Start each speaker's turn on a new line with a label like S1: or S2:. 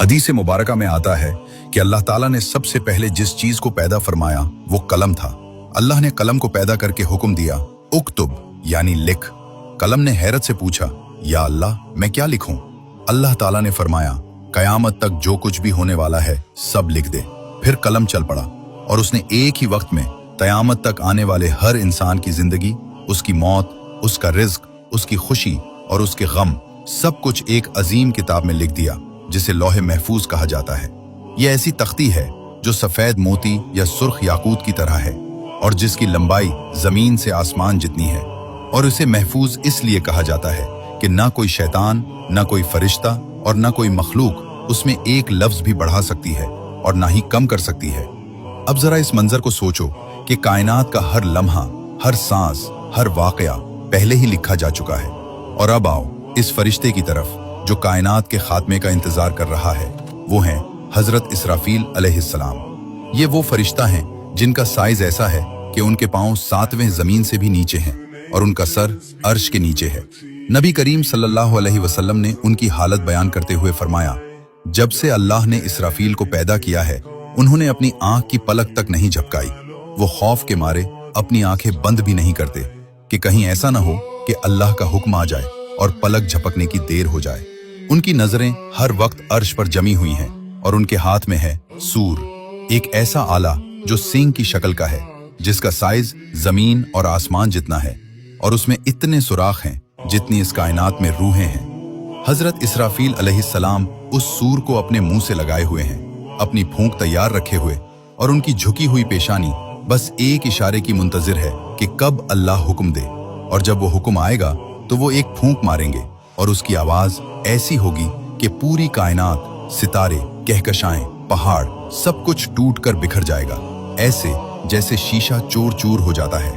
S1: हदीस मुबारका में आता है कि अल्लाह ताला ने सबसे पहले जिस चीज को पैदा फरमाया वो कलम था। अल्लाह ने कलम को पैदा करके हुक्म दिया, उक्तुब यानी लिख। कलम ने हैरत से पूछा, या अल्लाह मैं क्या लिखूं? अल्लाह ताला ने फरमाया, कयामत तक जो कुछ भी होने वाला है सब लिख दे। फिर कलम चल पड़ा और उसने एक ही वक्त में कयामत तक आने वाले हर इंसान की जिंदगी, उसकी मौत, उसका रिज्क, उसकी खुशी और उसके गम सब कुछ एक अजीम किताब में लिख दिया, जिसे लौहे महफूज कहा जाता है। यह ऐसी तख्ती है जो सफेद मोती या सुर्ख याकूत की तरह है और जिसकी लंबाई जमीन से आसमान जितनी है। और इसे महफूज इसलिए कहा जाता है कि ना कोई शैतान, ना कोई फरिश्ता और ना कोई मखलूक उसमें एक लफ्ज भी बढ़ा सकती है और ना ही कम कर सकती है। अब जरा इस मंजर को सोचो कि कायनात का हर लम्हा, हर सांस, हर वाकया पहले ही लिखा जा चुका है। और अब आओ इस फरिश्ते की तरफ जो कायनात के खात्मे का इंतजार कर रहा है। वो हैं हजरत इसराफील अलैहिस्सलाम। ये वो फरिश्ता हैं जिनका साइज ऐसा है कि उनके पांव 7वें जमीन से भी नीचे हैं और उनका सर अर्श के नीचे है। नबी करीम सल्लल्लाहु अलैहि वसल्लम ने उनकी हालत बयान करते हुए फरमाया, जब से अल्लाह ने इसराफील को पैदा किया है उन्होंने अपनी आंख की पलक तक नहीं झपकाई। वो खौफ के मारे अपनी आंखें बंद भी नहीं करते कि कहीं ऐसा ना हो कि अल्लाह का हुक्म आ जाए और पलक झपकने की देर हो जाए। उनकी नजरें हर वक्त अर्श पर जमी हुई हैं और उनके हाथ में है सूर, एक ऐसा आला जो सींग की शक्ल का है, जिसका साइज जमीन और आसमान जितना है और उसमें इतने सुराख हैं जितनी इस कायनात में रूहें हैं। हजरत इसराफील अलैहिस्सलाम उस सूर को अपने मुंह से लगाए हुए हैं, अपनी फूंक तैयार रखे हुए, और उनकी झुकी हुई पेशानी बस एक इशारे की मुंतजिर है कि कब अल्लाह हुक्म दे। और जब वो हुक्म आएगा तो वो एक फूंक मारेंगे और उसकी आवाज ऐसी होगी कि पूरी कायनात, सितारे, कहकशाएं, पहाड़ सब कुछ टूट कर बिखर जाएगा, ऐसे जैसे शीशा चूर चूर हो जाता है।